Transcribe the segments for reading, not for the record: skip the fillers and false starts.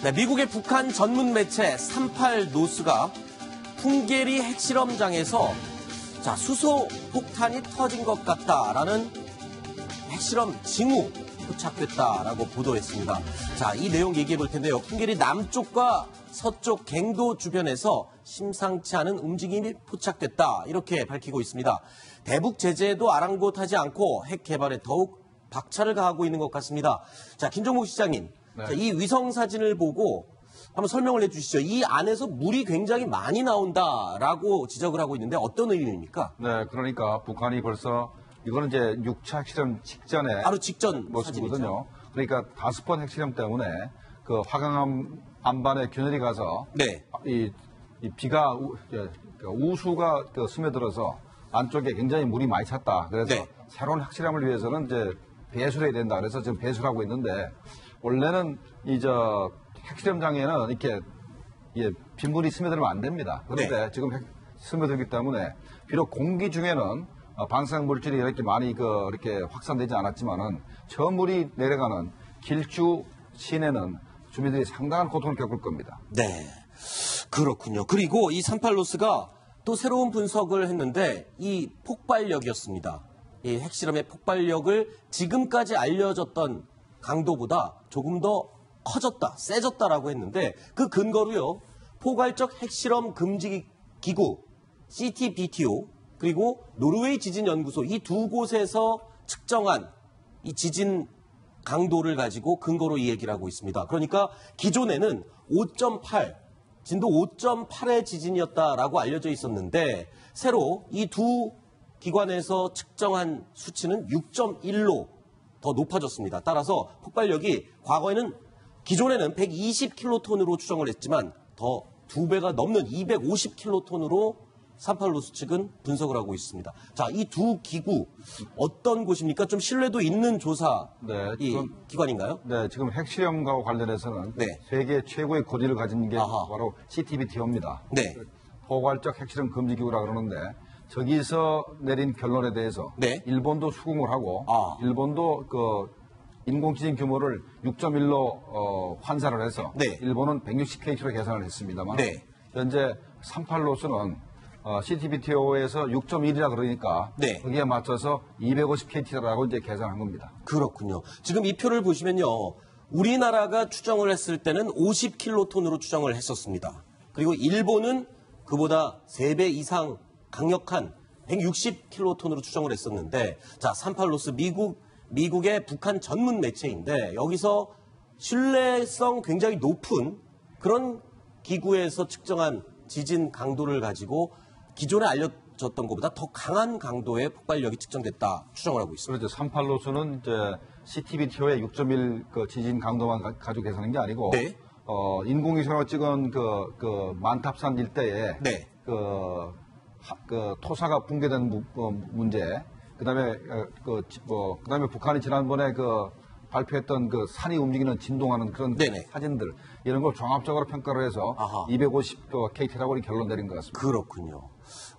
네, 미국의 북한 전문 매체 38 노스가 풍계리 핵실험장에서 수소 폭탄이 터진 것 같다라는 핵실험 징후 포착됐다라고 보도했습니다. 자, 이 내용 얘기해 볼 텐데요. 풍계리 남쪽과 서쪽 갱도 주변에서 심상치 않은 움직임이 포착됐다. 이렇게 밝히고 있습니다. 대북 제재에도 아랑곳하지 않고 핵 개발에 더욱 박차를 가하고 있는 것 같습니다. 자, 김종국 시장님. 네. 자, 이 위성 사진을 보고 한번 설명을 해 주시죠. 이 안에서 물이 굉장히 많이 나온다라고 지적을 하고 있는데 어떤 의미입니까? 네, 그러니까 북한이 벌써 이거는 이제 6차 핵실험 직전에 바로 직전 모습이거든요. 사진이죠. 그러니까 5번 핵실험 때문에 그 화강암 안반에 균열이 가서 네. 이 비가 우수가 스며들어서 안쪽에 굉장히 물이 많이 찼다. 그래서 네. 새로운 핵실험을 위해서는 이제 배수를 해야 된다. 그래서 지금 배수를 하고 있는데 원래는 핵실험장에는 이렇게 빗물이 스며들면 안 됩니다. 그런데 네. 지금 스며들기 때문에 비록 공기 중에는 방사능 물질이 이렇게 많이 이렇게 확산되지 않았지만은 저 물이 내려가는 길주 시내는 주민들이 상당한 고통을 겪을 겁니다. 네, 그렇군요. 그리고 이 38노스가 또 새로운 분석을 했는데 이 폭발력이었습니다. 이 핵실험의 폭발력을 지금까지 알려졌던 강도보다 조금 더 커졌다, 세졌다라고 했는데 그 근거로요. 포괄적 핵실험 금지 기구 CTBTO 그리고 노르웨이 지진연구소 이 두 곳에서 측정한 이 지진 강도를 가지고 근거로 이 얘기를 하고 있습니다. 그러니까 기존에는 5.8, 진도 5.8의 지진이었다라고 알려져 있었는데 새로 이 두 기관에서 측정한 수치는 6.1로 더 높아졌습니다. 따라서 폭발력이 과거에는 기존에는 120킬로톤으로 추정을 했지만 더 2배가 넘는 250킬로톤으로 38노스 측은 분석을 하고 있습니다. 자, 이 두 기구 어떤 곳입니까? 좀 신뢰도 있는 조사 네, 기관인가요? 네, 지금 핵실험과 관련해서는 네. 세계 최고의 고지를 가진 게 아하. 바로 CTBTO입니다. 네. 포괄적 핵실험 금지기구라 그러는데 저기서 내린 결론에 대해서 네. 일본도 수긍을 하고 일본도 인공지진 규모를 6.1로 환산을 해서 네. 일본은 160kH로 계산을 했습니다만 네. 현재 38노스는 CTBTO에서 6.1이라 그러니까 네. 거기에 맞춰서 250kT라고 이제 계산한 겁니다. 그렇군요. 지금 이 표를 보시면요. 우리나라가 추정을 했을 때는 50킬로톤으로 추정을 했었습니다. 그리고 일본은 그보다 3배 이상 강력한 160킬로톤으로 추정을 했었는데 자, 38노스 미국의 북한 전문 매체인데 여기서 신뢰성 굉장히 높은 그런 기구에서 측정한 지진 강도를 가지고 기존에 알려졌던 것보다 더 강한 강도의 폭발력이 측정됐다 추정을 하고 있습니다. 그렇죠. 38노스는 이제 CTBTO의 6.1 지진 강도만 가지고 계산한 게 아니고 네. 인공위성으로 찍은 만탑산 일대에 네. 토사가 붕괴된 문제, 그다음에 그다음에 북한이 지난번에 발표했던 산이 움직이는 진동하는 그런 네네. 사진들 이런 걸 종합적으로 평가를 해서 250kT라고 결론 내린 것 같습니다. 그렇군요.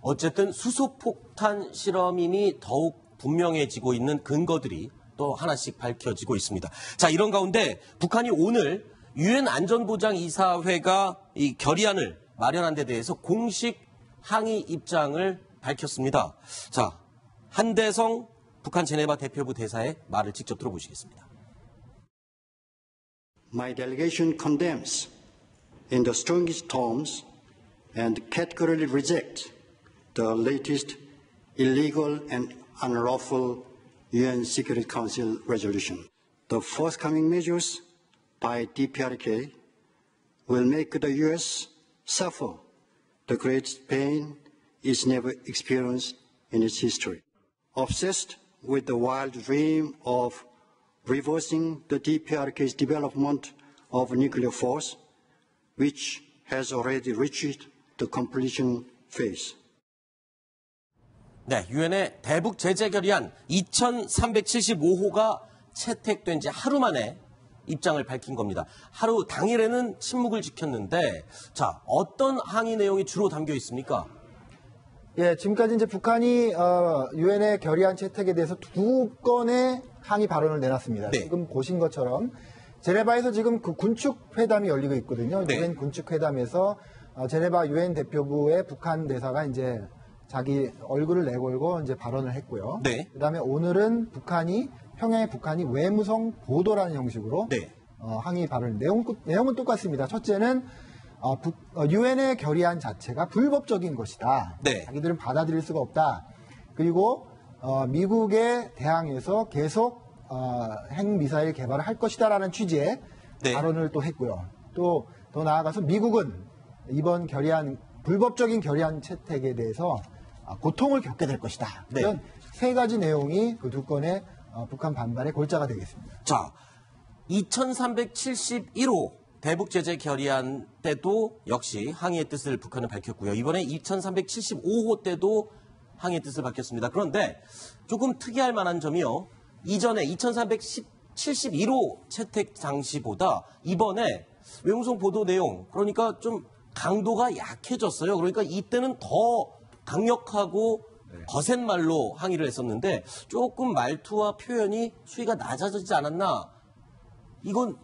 어쨌든 수소폭탄 실험임이 더욱 분명해지고 있는 근거들이 또 하나씩 밝혀지고 있습니다. 자, 이런 가운데 북한이 오늘 유엔 안전보장이사회가 이 결의안을 마련한 데 대해서 공식 항의 입장을 밝혔습니다. 자, 한대성 북한 제네바 대표부 대사의 말을 직접 들어보시겠습니다. My delegation condemns in the strongest terms and categorically rejects the latest illegal and unlawful UN Security Council resolution. The forthcoming measures by DPRK will make the U.S. suffer the greatest pain it's never experienced in its history. Obsessed with the wild dream of reversing the DPRK's development of nuclear force, which has already reached the completion phase. 네, 유엔의 대북 제재 결의안 2375호가 채택된 지 하루 만에 입장을 밝힌 겁니다. 하루 당일에는 침묵을 지켰는데 자, 어떤 항의 내용이 주로 담겨 있습니까? 예, 지금까지 이제 북한이 유엔의 결의안 채택에 대해서 2건의 항의 발언을 내놨습니다. 네. 지금 보신 것처럼 제네바에서 지금 그 군축 회담이 열리고 있거든요. 네. 유엔 군축 회담에서 제네바 유엔 대표부의 북한 대사가 이제 자기 얼굴을 내걸고 이제 발언을 했고요. 네. 그다음에 오늘은 평양의 북한이 외무성 보도라는 형식으로 네. 항의 발언 내용은 똑같습니다. 첫째는 유엔의 결의안 자체가 불법적인 것이다. 네. 자기들은 받아들일 수가 없다. 그리고 미국에 대항해서 계속 핵미사일 개발을 할 것이다라는 취지의 네. 발언을 또 했고요. 또 더 나아가서 미국은 이번 불법적인 결의안 채택에 대해서 고통을 겪게 될 것이다. 네. 이런 세 가지 내용이 그 두 건의 북한 반발의 골자가 되겠습니다. 자, 2371호 대북 제재 결의안 때도 역시 항의의 뜻을 북한은 밝혔고요. 이번에 2375호 때도 항의의 뜻을 밝혔습니다. 그런데 조금 특이할 만한 점이요. 이전에 2371호 채택 당시보다 이번에 외무성 보도 내용, 그러니까 좀 강도가 약해졌어요. 그러니까 이때는 더 강력하고 거센 말로 항의를 했었는데 조금 말투와 표현이 수위가 낮아지지 않았나? 이건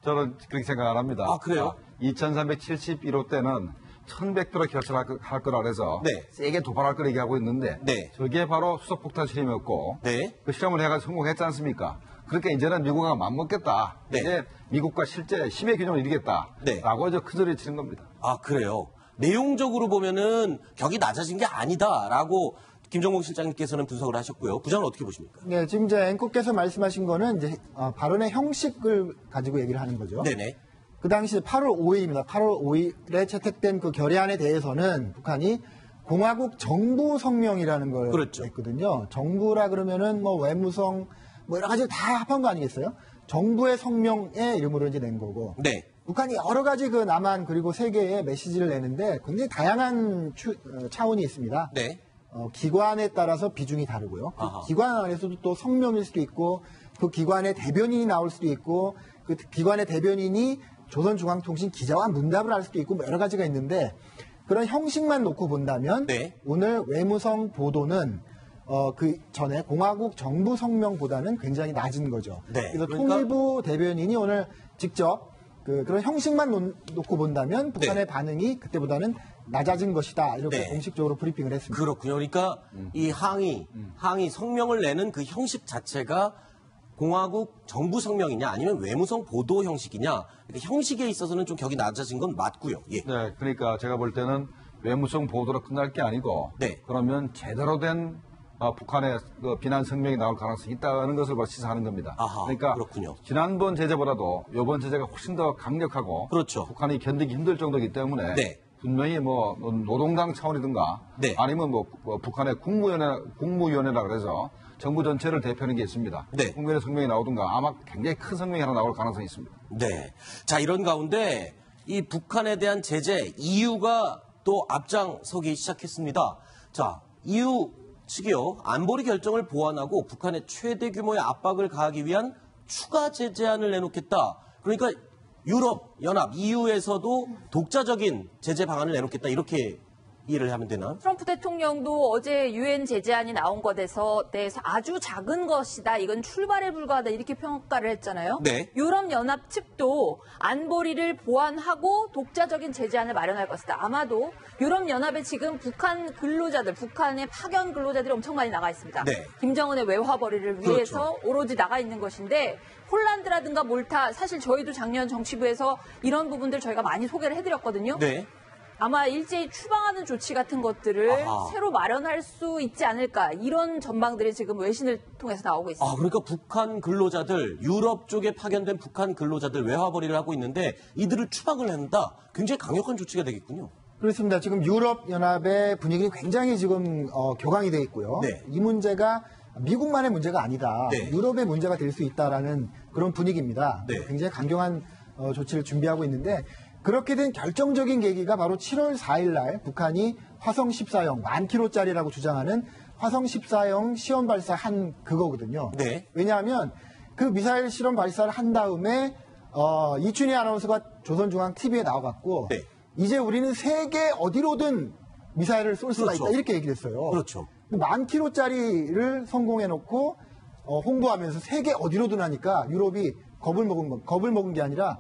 저는 그렇게 생각 안 합니다. 아, 그래요? 2371호 때는 1100도로 결정할 거라 그래서 네. 세게 도발할 걸 얘기하고 있는데 네. 저게 바로 수소폭탄 실험이었고 네. 그 실험을 해가지고 성공했지 않습니까? 그러니까 이제는 미국과 맞먹겠다. 네. 이제 미국과 실제 힘의 균형을 이루겠다. 네. 라고 이제 큰 소리 치는 겁니다. 아, 그래요. 내용적으로 보면은 격이 낮아진 게 아니다라고 김정국 실장님께서는 분석을 하셨고요. 부장은 어떻게 보십니까? 네, 지금 이제 앵커께서 말씀하신 거는 이제 발언의 형식을 가지고 얘기를 하는 거죠. 네네. 그 당시 8월 5일입니다. 8월 5일에 채택된 그 결의안에 대해서는 북한이 공화국 정부 성명이라는 걸 그렇죠. 했거든요. 정부라 그러면은 뭐 외무성 뭐 여러 가지 다 합한 거 아니겠어요? 정부의 성명의 이름으로 이제 낸 거고. 네. 북한이 여러 가지 그 남한 그리고 세계에 메시지를 내는데 굉장히 다양한 차원이 있습니다. 네. 기관에 따라서 비중이 다르고요. 그 아하. 기관 안에서도 또 성명일 수도 있고 그 기관의 대변인이 나올 수도 있고 그 기관의 대변인이 조선중앙통신 기자와 문답을 할 수도 있고 뭐 여러 가지가 있는데 그런 형식만 놓고 본다면 네. 오늘 외무성 보도는 그 전에 공화국 정부 성명보다는 굉장히 낮은 거죠. 네. 그래서 그러니까- 통일부 대변인이 오늘 직접 그런 형식만 놓고 본다면 북한의 네. 반응이 그때보다는 낮아진 것이다. 이렇게 네. 공식적으로 브리핑을 했습니다. 그렇군요. 그러니까 이 항의 성명을 내는 그 형식 자체가 공화국 정부 성명이냐 아니면 외무성 보도 형식이냐. 그러니까 형식에 있어서는 좀 격이 낮아진 건 맞고요. 예. 네, 그러니까 제가 볼 때는 외무성 보도로 끝날 게 아니고 네. 그러면 제대로 된 북한의 그 비난 성명이 나올 가능성이 있다는 것을 바로 시사하는 겁니다. 아하, 그러니까 그렇군요. 지난번 제재보다도 이번 제재가 훨씬 더 강력하고 그렇죠. 북한이 견디기 힘들 정도이기 때문에 네. 분명히 뭐 노동당 차원이든가 네. 아니면 뭐 북한의 국무위원회라 그래서 정부 전체를 대표하는 게 있습니다. 네. 국무위원회 성명이 나오든가 아마 굉장히 큰 성명이 하나 나올 가능성이 있습니다. 네. 자, 이런 가운데 이 북한에 대한 제재 EU가 또 앞장서기 시작했습니다. 자, EU 측이요. 안보리 결정을 보완하고 북한의 최대 규모의 압박을 가하기 위한 추가 제재안을 내놓겠다. 그러니까 유럽 연합 EU에서도 독자적인 제재 방안을 내놓겠다. 이렇게 이해를 하면 되나? 트럼프 대통령도 어제 유엔 제재안이 나온 것에서 대해서 아주 작은 것이다. 이건 출발에 불과하다. 이렇게 평가를 했잖아요. 네. 유럽연합 측도 안보리를 보완하고 독자적인 제재안을 마련할 것이다. 아마도 유럽연합에 지금 북한 근로자들, 북한의 파견 근로자들이 엄청 많이 나가 있습니다. 네. 김정은의 외화벌이를 위해서 오로지 나가 있는 것인데 폴란드라든가 몰타, 사실 저희도 작년 정치부에서 이런 부분들 저희가 많이 소개를 해드렸거든요. 네. 아마 일제히 추방하는 조치 같은 것들을 아하. 새로 마련할 수 있지 않을까 이런 전망들이 지금 외신을 통해서 나오고 있습니다. 아, 그러니까 북한 근로자들, 유럽 쪽에 파견된 북한 근로자들 외화벌이를 하고 있는데 이들을 추방을 한다. 굉장히 강력한 조치가 되겠군요. 그렇습니다. 지금 유럽연합의 분위기는 굉장히 지금 격앙이 돼 있고요. 네. 이 문제가 미국만의 문제가 아니다. 네. 유럽의 문제가 될 수 있다라는 그런 분위기입니다. 네. 굉장히 강경한 조치를 준비하고 있는데 그렇게 된 결정적인 계기가 바로 7월 4일 날 북한이 화성 14형 1000km짜리라고 주장하는 화성 14형 시험 발사한 그거거든요. 네. 왜냐하면 그 미사일 실험 발사를 한 다음에 이춘희 아나운서가 조선중앙TV에 나와갖고 네. 이제 우리는 세계 어디로든 미사일을 쏠 수가 그렇죠. 있다 이렇게 얘기를 했어요. 그렇죠. 1000km짜리를 성공해놓고 홍보하면서 세계 어디로든 하니까 유럽이 겁을 먹은 게 아니라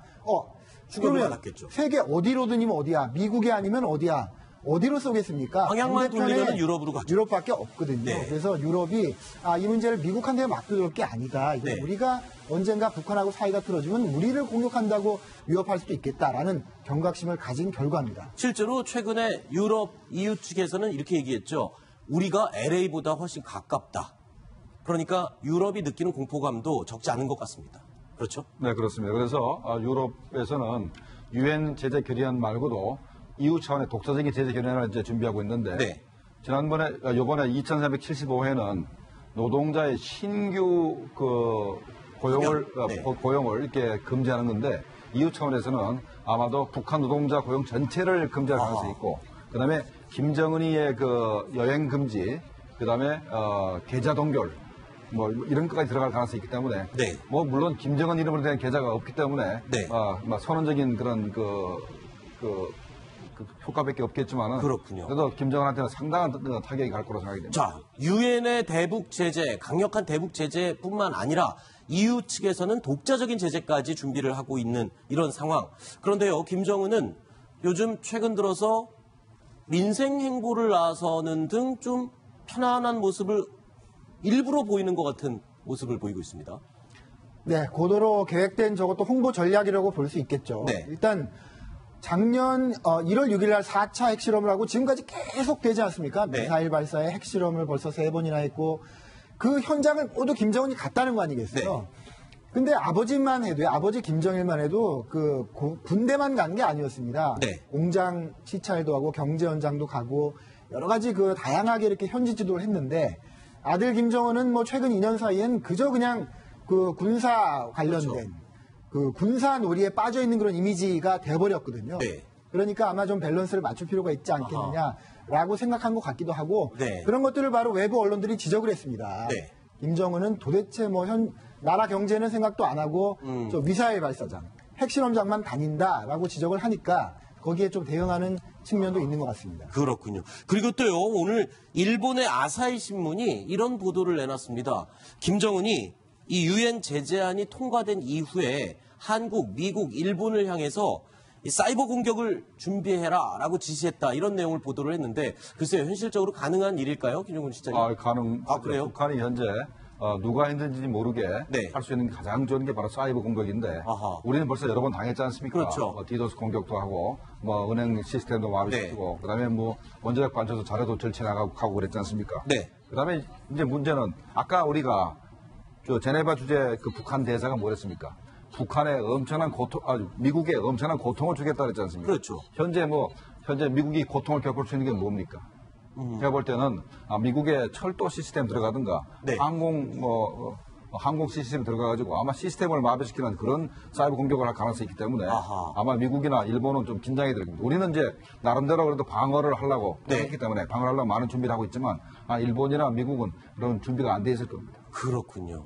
충격을 그러면 받았겠죠. 세계 어디로든이면 어디야? 미국이 아니면 어디야? 어디로 쏘겠습니까? 방향만 반대편에 돌리면 유럽으로 가죠. 유럽밖에 없거든요. 네. 그래서 유럽이 이 문제를 미국한테 맡겨둘 게 아니다. 이거 네. 우리가 언젠가 북한하고 사이가 틀어지면 우리를 공격한다고 위협할 수도 있겠다라는 경각심을 가진 결과입니다. 실제로 최근에 유럽 EU 측에서는 이렇게 얘기했죠. 우리가 LA보다 훨씬 가깝다. 그러니까 유럽이 느끼는 공포감도 적지 않은 것 같습니다. 그렇죠? 네, 그렇습니다. 그래서 유럽에서는 유엔 제재 결의안 말고도 EU 차원의 독자적인 제재 결의안을 이제 준비하고 있는데 네. 요번에 2375회는 노동자의 신규 고용을 이렇게 금지하는 건데 EU 차원에서는 아마도 북한 노동자 고용 전체를 금지할 가능성이 있고 그다음에 김정은이의 여행 금지, 그다음에 계좌 동결 뭐 이런 것까지 들어갈 가능성이 있기 때문에 네. 뭐 물론 김정은 이름으로 된 계좌가 없기 때문에 네. 선언적인 그런 효과밖에 없겠지만은 그렇군요. 그래도 김정은한테는 상당한 타격이 갈 거로 생각이 됩니다. 자, 유엔의 대북 제재, 강력한 대북 제재뿐만 아니라 EU 측에서는 독자적인 제재까지 준비를 하고 있는 이런 상황. 그런데요, 김정은은 요즘 최근 들어서 민생 행보를 나서는 등 좀 편안한 모습을 일부러 보이는 것 같은 모습을 보이고 있습니다. 네, 고도로 계획된 저것도 홍보 전략이라고 볼 수 있겠죠. 네. 일단 작년 1월 6일 날 4차 핵실험을 하고 지금까지 계속 되지 않습니까? 네. 미사일 발사에 핵실험을 벌써 3번이나 했고 그 현장을 모두 김정은이 갔다는 거 아니겠어요? 네. 근데 아버지 김정일만 해도 군대만 간 게 아니었습니다. 네. 공장 시찰도 하고 경제 현장도 가고 여러 가지 다양하게 이렇게 현지 지도를 했는데 아들 김정은은 뭐 최근 2년 사이엔 그저 그냥 군사 관련된 군사 놀이에 빠져 있는 그런 이미지가 돼버렸거든요. 네. 그러니까 아마 좀 밸런스를 맞출 필요가 있지 않겠느냐라고 생각한 것 같기도 하고 네. 그런 것들을 바로 외부 언론들이 지적을 했습니다. 네. 김정은은 도대체 나라 경제는 생각도 안 하고 저 미사일 발사장, 핵실험장만 다닌다라고 지적을 하니까 거기에 좀 대응하는 측면도 있는 것 같습니다. 그렇군요. 그리고 또요, 오늘 일본의 아사히 신문이 이런 보도를 내놨습니다. 김정은이 이 유엔 제재안이 통과된 이후에 한국, 미국, 일본을 향해서 이 사이버 공격을 준비해라라고 지시했다. 이런 내용을 보도를 했는데 글쎄요, 현실적으로 가능한 일일까요, 김정은 시장님? 그래요? 북한이 현재 누가 했는지 모르게 네. 할 수 있는 가장 좋은 게 바로 사이버 공격인데 우리는 벌써 여러 번 당했지 않습니까? 그렇죠. 디도스 공격도 하고 은행 시스템도 마비시키고 그다음에 원자력 발전소 자료도 절취나가고 그랬지 않습니까? 네. 그다음에 이제 문제는 아까 우리가 제네바 주재 북한 대사가 뭐랬습니까? 북한에 미국에 엄청난 고통을 주겠다 그랬지 않습니까? 그렇죠. 현재 미국이 고통을 겪을 수 있는 게 뭡니까? 제가 볼 때는 미국의 철도 시스템 들어가든가 네. 항공 시스템 들어가가지고 아마 시스템을 마비시키는 그런 사이버 공격을 할 가능성이 있기 때문에 아마 미국이나 일본은 좀 긴장이 될 겁니다. 우리는 이제 나름대로 그래도 방어를 하려고 했기 때문에 방어를 하려고 많은 준비를 하고 있지만 일본이나 미국은 그런 준비가 안 돼 있을 겁니다. 그렇군요.